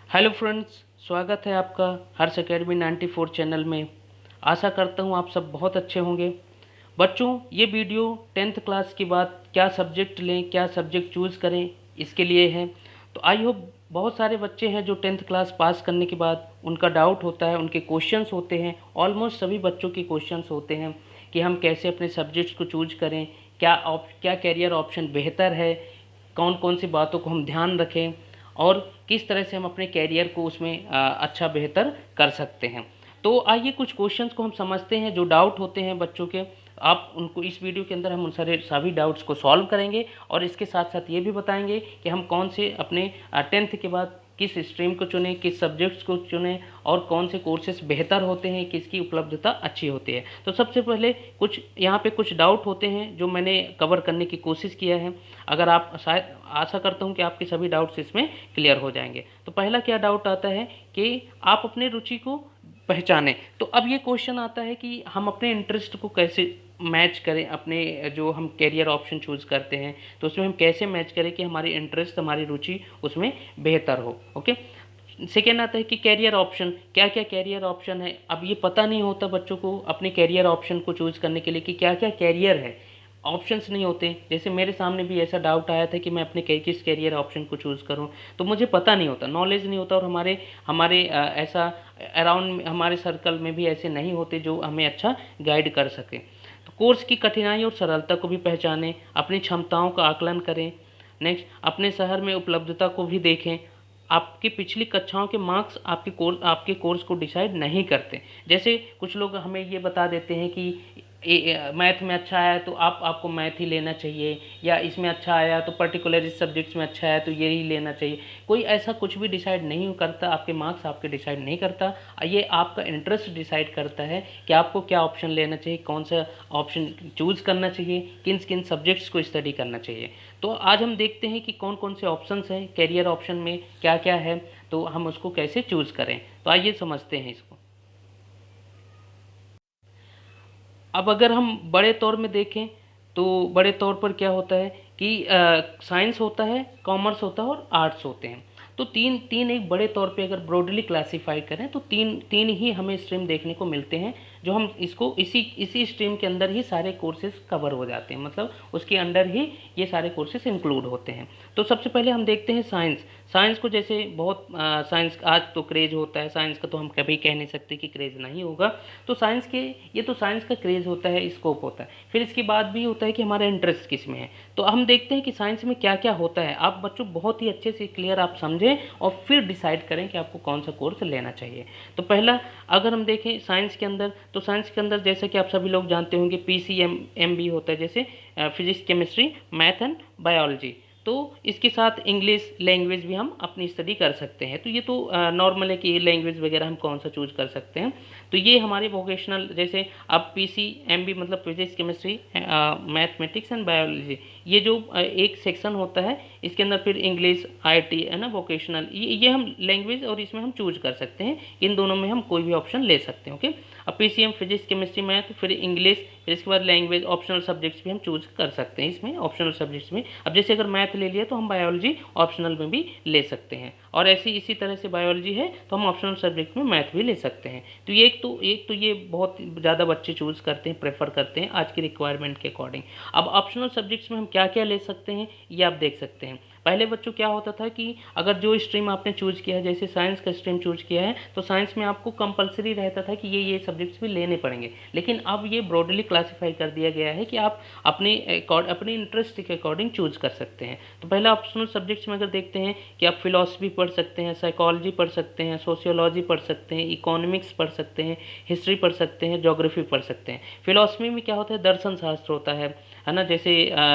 Hello friends, स्वागत है आपका हर्ष अकेडमी 94 चैनल में। आशा करता हूँ आप सब बहुत अच्छे होंगे। बच्चों, ये वीडियो 10th क्लास के बाद क्या सब्जेक्ट लें, क्या सब्जेक्ट चूज़ करें, इसके लिए है। तो आई होप बहुत सारे बच्चे हैं जो 10th क्लास पास करने के बाद उनका डाउट होता है, उनके क्वेश्चंस होते हैं। ऑलमोस्ट सभी बच्चों के क्वेश्चंस होते हैं कि हम कैसे अपने सब्जेक्ट्स को चूज करें, क्या कैरियर ऑप्शन बेहतर है, कौन कौन सी बातों को हम ध्यान रखें और किस तरह से हम अपने कैरियर को उसमें अच्छा बेहतर कर सकते हैं। तो आइए कुछ क्वेश्चंस को हम समझते हैं जो डाउट होते हैं बच्चों के। आप उनको इस वीडियो के अंदर हम उन सभी डाउट्स को सॉल्व करेंगे और इसके साथ साथ ये भी बताएंगे कि हम कौन से अपने 10th के बाद किस स्ट्रीम को चुनें, किस सब्जेक्ट्स को चुनें और कौन से कोर्सेज बेहतर होते हैं, किसकी उपलब्धता अच्छी होती है। तो सबसे पहले कुछ यहाँ पे कुछ डाउट होते हैं जो मैंने कवर करने की कोशिश किया है। अगर आप शायद आशा करता हूँ कि आपके सभी डाउट्स इसमें क्लियर हो जाएंगे। तो पहला क्या डाउट आता है कि आप अपने रुचि को पहचानें। तो अब ये क्वेश्चन आता है कि हम अपने इंटरेस्ट को कैसे मैच करें, अपने जो हम कैरियर ऑप्शन चूज़ करते हैं तो उसमें हम कैसे मैच करें कि हमारी इंटरेस्ट, हमारी रुचि उसमें बेहतर हो। ओके। सेकेंड आता है कि कैरियर ऑप्शन, क्या क्या कैरियर ऑप्शन है। अब ये पता नहीं होता बच्चों को अपने कैरियर ऑप्शन को चूज़ करने के लिए कि क्या क्या कैरियर है, ऑप्शंस नहीं होते। जैसे मेरे सामने भी ऐसा डाउट आया था कि मैं अपने किस कैरियर ऑप्शन को चूज़ करूं, तो मुझे पता नहीं होता, नॉलेज नहीं होता और हमारे हमारे ऐसा अराउंड हमारे सर्कल में भी ऐसे नहीं होते जो हमें अच्छा गाइड कर सके। तो कोर्स की कठिनाई और सरलता को भी पहचानें, अपनी क्षमताओं का आकलन करें। नेक्स्ट, अपने शहर में उपलब्धता को भी देखें। आपकी पिछली कक्षाओं के मार्क्स आपके कोर्स को डिसाइड नहीं करते। जैसे कुछ लोग हमें ये बता देते हैं कि मैथ में अच्छा आया तो आपको मैथ ही लेना चाहिए, या इसमें अच्छा आया तो पर्टिकुलर इस सब्जेक्ट्स में अच्छा आया तो यही लेना चाहिए। कोई ऐसा कुछ भी डिसाइड नहीं करता, आपके मार्क्स आपके डिसाइड नहीं करता। ये आपका इंटरेस्ट डिसाइड करता है कि आपको क्या ऑप्शन लेना चाहिए, कौन सा ऑप्शन चूज़ करना चाहिए, किन किन सब्जेक्ट्स को स्टडी करना चाहिए। तो आज हम देखते हैं कि कौन कौन से ऑप्शंस हैं कैरियर ऑप्शन में, क्या क्या है, तो हम उसको कैसे चूज़ करें। तो आइए समझते हैं इसको। अब अगर हम बड़े तौर में देखें तो बड़े तौर पर क्या होता है कि साइंस होता है, कॉमर्स होता है और आर्ट्स होते हैं। तो तीन तीन एक बड़े तौर पे अगर ब्रॉडली क्लासीफाई करें तो तीन तीन ही हमें स्ट्रीम देखने को मिलते हैं, जो हम इसको इसी इसी स्ट्रीम के अंदर ही सारे कोर्सेज कवर हो जाते हैं, मतलब उसके अंडर ही ये सारे कोर्सेज इंक्लूड होते हैं। तो सबसे पहले हम देखते हैं साइंस। साइंस को जैसे बहुत साइंस आज तो क्रेज होता है, साइंस का तो हम कभी कह नहीं सकते कि क्रेज नहीं होगा। तो साइंस के ये तो साइंस का क्रेज होता है, स्कोप होता है। फिर इसके बाद भी होता है कि हमारा इंटरेस्ट किस में है। तो हम देखते हैं कि साइंस में क्या क्या होता है। आप बच्चों बहुत ही अच्छे से क्लियर आप समझें और फिर डिसाइड करें कि आपको कौन सा कोर्स लेना चाहिए। तो पहला अगर हम देखें साइंस के अंदर, तो साइंस के अंदर जैसे कि आप सभी लोग जानते होंगे PCM भी होता है, जैसे physics, chemistry, math and biology. तो इसके साथ इंग्लिश लैंग्वेज भी हम अपनी स्टडी कर सकते हैं। तो ये तो नॉर्मल है कि ये लैंग्वेज वगैरह हम कौन सा चूज कर सकते हैं। तो ये हमारे वोकेशनल, जैसे अब PCM मतलब physics, chemistry, mathematics and biology, ये जो एक सेक्शन होता है इसके अंदर फिर इंग्लिश, IT है ना, वोकेशनल, ये हम लैंग्वेज और इसमें हम चूज कर सकते हैं। इन दोनों में हम कोई भी ऑप्शन ले सकते हैं। ओके। अब PCM फिजिक्स, केमिस्ट्री, मैथ, फिर इंग्लिश, फिर इसके बाद लैंग्वेज, ऑप्शनल सब्जेक्ट्स भी हम चूज कर सकते हैं इसमें, ऑप्शनल सब्जेक्ट्स में। अब जैसे अगर मैथ ले लिया तो हम बायोलॉजी ऑप्शनल में भी ले सकते हैं, और ऐसी इसी तरह से बायोलॉजी है तो हम ऑप्शनल सब्जेक्ट में मैथ भी ले सकते हैं। तो ये एक तो ये बहुत ज़्यादा बच्चे चूज़ करते हैं, प्रेफर करते हैं आज की रिक्वायरमेंट के अकॉर्डिंग। अब ऑप्शनल सब्जेक्ट्स में हम क्या क्या ले सकते हैं ये आप देख सकते हैं। पहले बच्चों क्या होता था कि अगर जो स्ट्रीम आपने चूज किया है, जैसे साइंस का स्ट्रीम चूज किया है, तो साइंस में आपको कंपलसरी रहता था कि ये सब्जेक्ट्स भी लेने पड़ेंगे। लेकिन अब ये ब्रॉडली क्लासीफाई कर दिया गया है कि आप अपने इंटरेस्ट के अकॉर्डिंग चूज कर सकते हैं। तो पहला ऑप्शनल सब्जेक्ट्स में अगर देखते हैं कि आप फिलॉसफी पढ़ सकते हैं, साइकोलॉजी पढ़ सकते हैं, सोशियोलॉजी पढ़ सकते हैं, इकोनॉमिक्स पढ़ सकते हैं, हिस्ट्री पढ़ सकते हैं, ज्योग्राफी पढ़ सकते हैं। फिलॉसफी में क्या होता है, दर्शन शास्त्र होता है ना, जैसे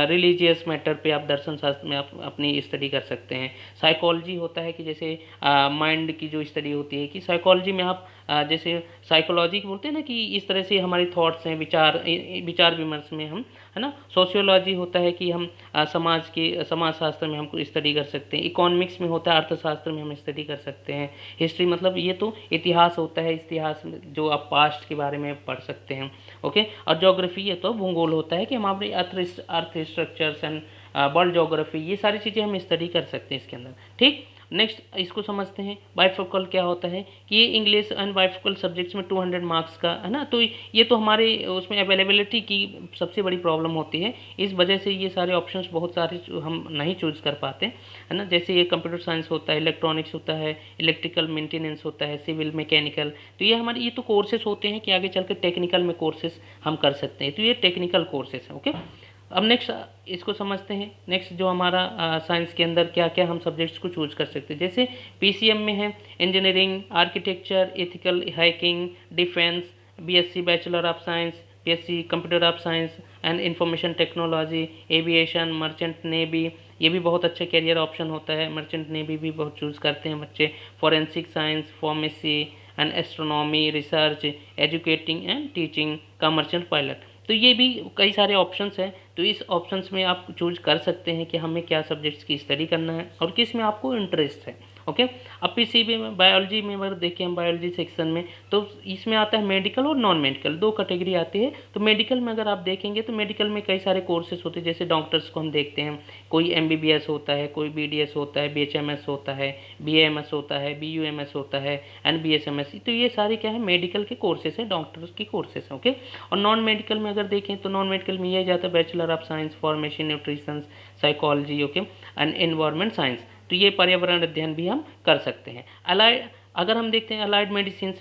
रिलीजियस मैटर पे आप दर्शन शास्त्र में आप अपनी स्टडी कर सकते हैं। साइकोलॉजी होता है कि जैसे माइंड की जो स्टडी होती है, कि साइकोलॉजी में आप जैसे साइकोलॉजी बोलते हैं ना कि इस तरह से हमारे थॉट्स हैं, विचार विमर्श में हम, है ना। सोशियोलॉजी होता है कि हम समाज शास्त्र में हम स्टडी कर सकते हैं। इकोनॉमिक्स में होता है अर्थशास्त्र में हम स्टडी कर सकते हैं। हिस्ट्री मतलब ये तो इतिहास होता है, इतिहास में जो आप पास्ट के बारे में पढ़ सकते हैं। ओके। और ज्योग्राफी ये तो भूगोल होता है कि हम अपने अर्थ स्ट्रक्चर्स एंड वर्ल्ड ज्योग्राफी, ये सारी चीज़ें हम स्टडी कर सकते हैं इसके अंदर। ठीक। नेक्स्ट इसको समझते हैं बाइफोकल क्या होता है कि ये इंग्लिश एंड बाइफोकल सब्जेक्ट्स में 200 मार्क्स का है ना, तो ये तो हमारे उसमें अवेलेबिलिटी की सबसे बड़ी प्रॉब्लम होती है, इस वजह से ये सारे ऑप्शंस बहुत सारे हम नहीं चूज़ कर पाते है ना। जैसे ये कंप्यूटर साइंस होता है, इलेक्ट्रॉनिक्स होता है, इलेक्ट्रिकल मेंटेनेंस होता है, सिविल मैकेनिकल, तो ये हमारे ये तो कोर्सेज होते हैं कि आगे चल के टेक्निकल में कोर्सेज हम कर सकते हैं, तो ये टेक्निकल कोर्सेज है। ओके, अब नेक्स्ट इसको समझते हैं। नेक्स्ट जो हमारा साइंस के अंदर क्या क्या हम सब्जेक्ट्स को चूज कर सकते हैं, जैसे पीसीएम में है engineering, architecture, ethical hacking, defence, BSc bachelor of science, BSc computer of science and information technology, aviation, merchant navy, ये भी बहुत अच्छा करियर ऑप्शन होता है, मर्चेंट नेवी भी बहुत चूज़ करते हैं बच्चे, forensic science, pharmacy and astronomy, research, educating and teaching, commercial pilot, तो ये भी कई सारे ऑप्शंस हैं। तो इस ऑप्शंस में आप चूज कर सकते हैं कि हमें क्या सब्जेक्ट्स की स्टडी करना है और किस में आपको इंटरेस्ट है। ओके, अब पीसीबी में बायोलॉजी में अगर देखें हम बायोलॉजी सेक्शन में, तो इसमें आता है मेडिकल और नॉन मेडिकल, दो कैटेगरी आती है। तो मेडिकल में अगर आप देखेंगे तो मेडिकल में कई सारे कोर्सेज होते हैं, जैसे डॉक्टर्स को हम देखते हैं, कोई एमबीबीएस होता है, कोई बीडीएस होता है, बीएचएमएस होता है, बीएएमएस होता है, बीयूएमएस होता है एंड बीएसएमएस, तो ये सारे क्या है मेडिकल के कोर्सेज हैं, डॉक्टर्स की कोर्सेज हैं। ओके, और नॉन मेडिकल में अगर देखें तो नॉन मेडिकल में ये जाता है bachelor of science, pharmacy, nutrition, psychology, okay and environment science, तो ये पर्यावरण अध्ययन भी हम कर सकते हैं। अलाइड अगर हम देखते हैं अलाइड मेडिसिन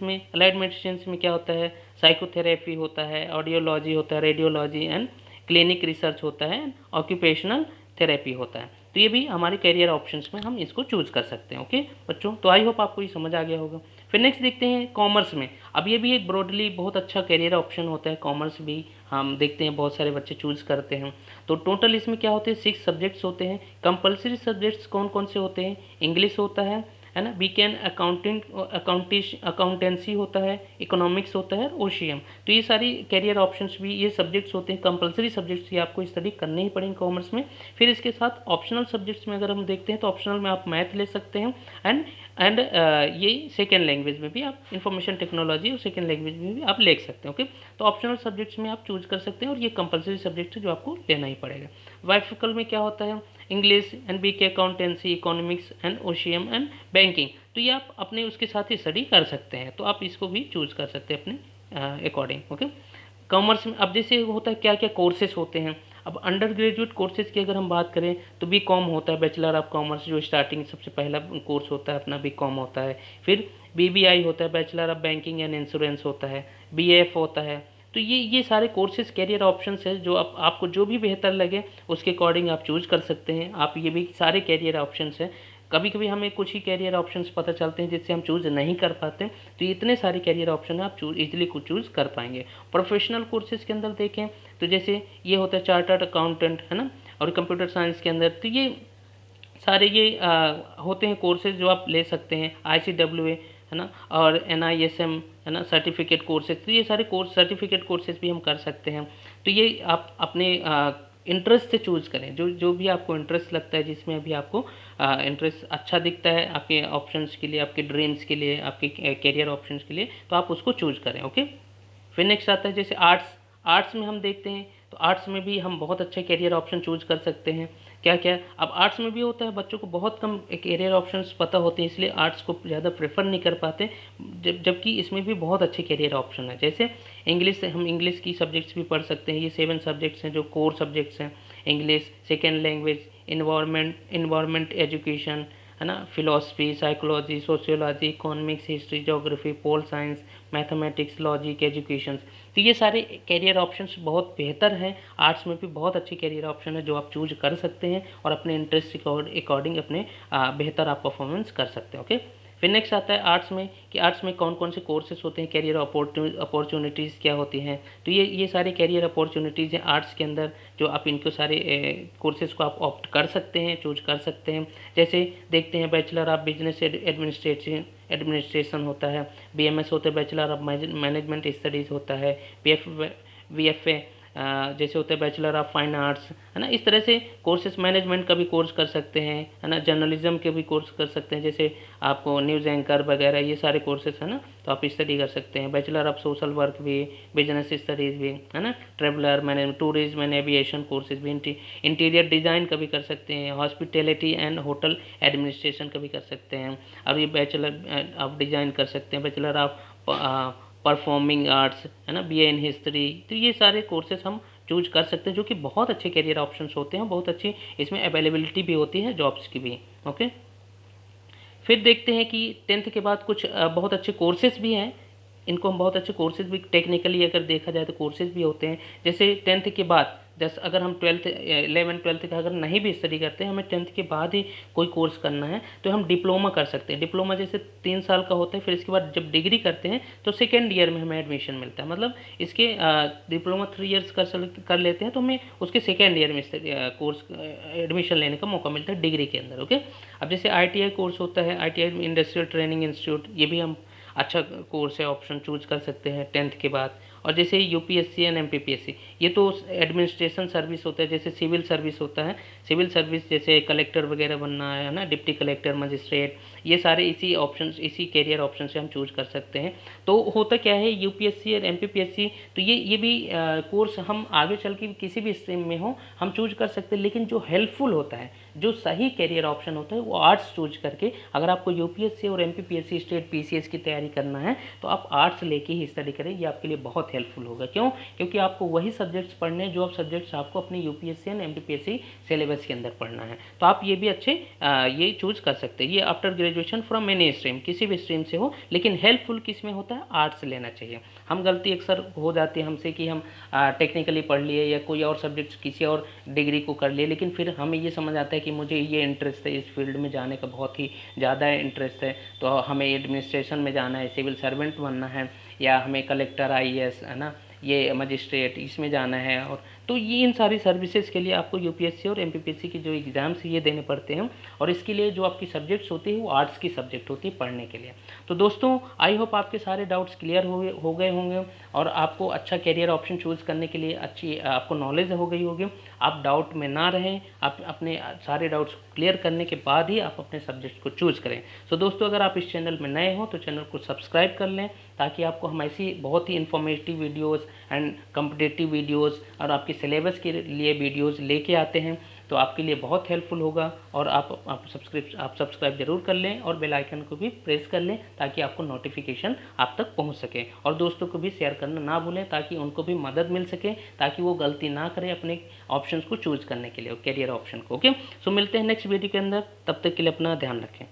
में क्या होता है, साइकोथेरेपी होता है, ऑडियोलॉजी होता है, रेडियोलॉजी एंड क्लिनिक रिसर्च होता है, ऑक्यूपेशनल थेरेपी होता है, तो ये भी हमारे करियर ऑप्शंस में हम इसको चूज कर सकते हैं। ओके बच्चों, तो आई होप आपको ये समझ आ गया होगा। फिर नेक्स्ट देखते हैं कॉमर्स में। अब ये भी एक ब्रॉडली बहुत अच्छा करियर ऑप्शन होता है, कॉमर्स भी हम देखते हैं बहुत सारे बच्चे चूज़ करते हैं। तो टोटल इसमें क्या होते हैं, 6 सब्जेक्ट्स होते हैं। कंपलसरी सब्जेक्ट्स कौन कौन से होते हैं, इंग्लिश होता है ना, बीकेन अकाउंटेंसी होता है, इकोनॉमिक्स होता है, ओशियम, तो ये सारी कैरियर ऑप्शंस भी ये सब्जेक्ट्स होते हैं, कंपलसरी सब्जेक्ट्स ये आपको स्टडी करने ही पड़ेंगे कॉमर्स में। फिर इसके साथ ऑप्शनल सब्जेक्ट्स में अगर हम देखते हैं तो ऑप्शनल में आप मैथ ले सकते हैं एंड ये सेकेंड लैंग्वेज में भी आप इंफॉर्मेशन टेक्नोलॉजी और सेकेंड लैंग्वेज में भी आप ले सकते हैं। ओके, तो ऑप्शनल सब्जेक्ट्स में आप चूज कर सकते हैं और ये कंपलसरी सब्जेक्ट है जो आपको लेना ही पड़ेगा। बाइफिकल में क्या होता है, English and BK accountancy, economics and ओशियम एंड बैंकिंग, तो ये आप अपने उसके साथ ही स्टडी कर सकते हैं, तो आप इसको भी चूज कर सकते हैं अपने अकॉर्डिंग। ओके, कॉमर्स में अब जैसे होता है क्या क्या कोर्सेज होते हैं। अब अंडर ग्रेजुएट कोर्सेज की अगर हम बात करें तो बी कॉम होता है, बैचलर ऑफ कॉमर्स, जो स्टार्टिंग सबसे पहला कोर्स होता है अपना बी कॉम होता है। फिर बीबीआई होता है, bachelor of banking and insurance होता है, बीएफ होता है। तो ये सारे कोर्सेज कैरियर ऑप्शंस है जो आपको जो भी बेहतर लगे उसके अकॉर्डिंग आप चूज कर सकते हैं। आप ये भी सारे कैरियर ऑप्शंस हैं, कभी कभी हमें कुछ ही कैरियर ऑप्शंस पता चलते हैं जिससे हम चूज़ नहीं कर पाते, तो इतने सारे कैरियर ऑप्शन है आप इजीली कुछ चूज़ कर पाएंगे। प्रोफेशनल कोर्सेज के अंदर देखें तो जैसे ये होता है चार्टर्ड अकाउंटेंट है ना, और कंप्यूटर साइंस के अंदर तो ये सारे ये होते हैं कोर्सेज जो आप ले सकते हैं, ICWA है ना, और NISM है ना, सर्टिफिकेट कोर्सेज, तो ये सारे कोर्स सर्टिफिकेट कोर्सेज भी हम कर सकते हैं। तो ये आप अपने इंटरेस्ट से चूज़ करें, जो भी आपको इंटरेस्ट लगता है, जिसमें अभी आपको इंटरेस्ट अच्छा दिखता है आपके ऑप्शंस के लिए, आपके ड्रीम्स के लिए, आपके कैरियर ऑप्शंस के लिए, तो आप उसको चूज़ करें। ओके, फिर नेक्स्ट आता है जैसे आर्ट्स में हम देखते हैं तो आर्ट्स में भी हम बहुत अच्छे कैरियर ऑप्शन चूज कर सकते हैं। क्या क्या, अब आर्ट्स में भी होता है बच्चों को बहुत कम कैरियर ऑप्शंस पता होते हैं, इसलिए आर्ट्स को ज़्यादा प्रेफर नहीं कर पाते, जबकि इसमें भी बहुत अच्छे कैरियर ऑप्शन है। जैसे इंग्लिश, हम इंग्लिश की सब्जेक्ट्स भी पढ़ सकते हैं, ये 7 सब्जेक्ट्स हैं जो कोर सब्जेक्ट्स हैं, English, second language, environment education है ना, philosophy, psychology, sociology, economics, history, geography, pol science, mathematics, logic, education, तो ये सारे कैरियर ऑप्शंस बहुत बेहतर हैं। आर्ट्स में भी बहुत अच्छे कैरियर ऑप्शन है जो आप चूज कर सकते हैं और अपने इंटरेस्ट के अकॉर्डिंग अपने बेहतर आप परफॉर्मेंस कर सकते हैं। ओके, फिर नेक्स्ट आता है आर्ट्स में कि आर्ट्स में कौन कौन से कोर्सेज होते हैं, कैरियर अपॉर्चुनिटीज़ क्या होती हैं, तो ये सारे कैरियर अपॉर्चुनिटीज़ हैं आर्ट्स के अंदर, जो आप इनको सारे कोर्सेज को आप ऑप्ट कर सकते हैं, चूज कर सकते हैं। जैसे देखते हैं बैचलर ऑफ बिजनेस एडमिनिस्ट्रेशन होता है, BMS होता है, बैचलर ऑफ मैनेजमेंट स्टडीज़ होता है, BFA जैसे होता है बैचलर ऑफ फाइन आर्ट्स, है ना, इस तरह से कोर्सेज, मैनेजमेंट का भी कोर्स कर सकते हैं, है ना, जर्नलिज्म के भी कोर्स कर सकते हैं, जैसे आपको न्यूज़ एंकर वगैरह ये सारे कोर्सेज है ना, तो आप स्टडी कर सकते हैं। बैचलर ऑफ सोशल वर्क भी, बिजनेस स्टडीज़ भी, है ना, traveller management, tourism and aviation courses भी, इंटीरियर डिज़ाइन का भी कर सकते हैं, हॉस्पिटैलिटी एंड होटल एडमिनिस्ट्रेशन का भी कर सकते हैं। और ये बैचलर ऑफ डिज़ाइन कर सकते हैं, बैचलर ऑफ परफॉर्मिंग आर्ट्स, है ना, बीए इन हिस्ट्री। तो ये सारे कोर्सेज हम चूज कर सकते हैं, जो कि बहुत अच्छे करियर ऑप्शंस होते हैं, बहुत अच्छी इसमें अवेलेबिलिटी भी होती है जॉब्स की भी। ओके, फिर देखते हैं कि 10th के बाद कुछ बहुत अच्छे कोर्सेज भी हैं। इनको हम बहुत अच्छे कोर्सेज भी, टेक्निकली अगर देखा जाए तो कोर्सेज भी होते हैं। जैसे 10th के बाद, जैसे अगर हम 12th 11 12th का अगर नहीं भी स्टडी करते हैं, हमें 10th के बाद ही कोई कोर्स करना है, तो हम डिप्लोमा कर सकते हैं। डिप्लोमा जैसे 3 साल का होता है, फिर इसके बाद जब डिग्री करते हैं तो सेकेंड ईयर में हमें एडमिशन मिलता है। मतलब इसके डिप्लोमा 3 इयर्स कर लेते हैं तो हमें उसके सेकेंड ईयर में कोर्स एडमिशन लेने का मौका मिलता है डिग्री के अंदर। ओके, अब जैसे ITI कोर्स होता है, ITI इंडस्ट्रियल ट्रेनिंग इंस्टीट्यूट, ये भी हम अच्छा कोर्स है, ऑप्शन चूज कर सकते हैं 10th के बाद। और जैसे UPSC एंड MPPSC, ये तो एडमिनिस्ट्रेशन सर्विस होता है, जैसे सिविल सर्विस होता है, सिविल सर्विस जैसे कलेक्टर वगैरह बनना है ना, डिप्टी कलेक्टर, मजिस्ट्रेट, ये सारे इसी ऑप्शन, इसी कैरियर ऑप्शन से हम चूज कर सकते हैं। तो होता क्या है, UPSC और MPPSC, तो ये भी कोर्स हम आगे चल के किसी भी स्ट्रीम में हो हम चूज कर सकते हैं, लेकिन जो हेल्पफुल होता है, जो सही कैरियर ऑप्शन होता है वो आर्ट्स चूज करके, अगर आपको UPSC और MPPSC स्टेट PCS की तैयारी करना है तो आप आर्ट्स लेके ही स्टडी करें, ये आपके लिए बहुत हेल्पफुल होगा। क्यों? क्योंकि आपको वही सब्जेक्ट्स पढ़ने हैं जो आप सब्जेक्ट्स आपको अपने UPSC एंड MPPSC सिलेबस के अंदर पढ़ना है। तो आप ये भी अच्छे ये चूज कर सकते हैं। ये after graduation from any stream, किसी भी स्ट्रीम से हो, लेकिन हेल्पफुल किस में होता है, आर्ट्स लेना चाहिए। हम गलती अक्सर हो जाती है हमसे कि हम टेक्निकली पढ़ लिए या कोई और सब्जेक्ट्स किसी और डिग्री को कर लिए, लेकिन फिर हमें ये समझ आता है कि मुझे ये इंटरेस्ट है, इस फील्ड में जाने का बहुत ही ज़्यादा इंटरेस्ट है, तो हमें एडमिनिस्ट्रेशन में जाना है, सिविल सर्वेंट बनना है, या हमें कलेक्टर IAS, है ना, ये मजिस्ट्रेट, इसमें जाना है। और तो ये इन सारी सर्विसेज के लिए आपको UPSC और MPPSC की जो एग्ज़ाम्स ये देने पड़ते हैं, और इसके लिए जो आपकी सब्जेक्ट्स होती है वो आर्ट्स की सब्जेक्ट होती है पढ़ने के लिए। तो दोस्तों, आई होप आपके सारे डाउट्स क्लियर हो गए होंगे और आपको अच्छा कैरियर ऑप्शन चूज़ करने के लिए अच्छी आपको नॉलेज हो गई होगी। आप डाउट में ना रहें, आप अपने सारे डाउट्स क्लियर करने के बाद ही आप अपने सब्जेक्ट को चूज़ करें। सो दोस्तों, अगर आप इस चैनल में नए हो तो चैनल को सब्सक्राइब कर लें, ताकि आपको हम ऐसी बहुत ही informative videos and competitive videos और आपके सिलेबस के लिए वीडियोस लेके आते हैं, तो आपके लिए बहुत हेल्पफुल होगा। और आप सब्सक्राइब जरूर कर लें और बेल आइकन को भी प्रेस कर लें, ताकि आपको नोटिफिकेशन आप तक पहुंच सके। और दोस्तों को भी शेयर करना ना भूलें, ताकि उनको भी मदद मिल सके, ताकि वो गलती ना करें अपने ऑप्शंस को चूज़ करने के लिए, कैरियर ऑप्शन को। ओके, सो मिलते हैं नेक्स्ट वीडियो के अंदर, तब तक के लिए अपना ध्यान रखें।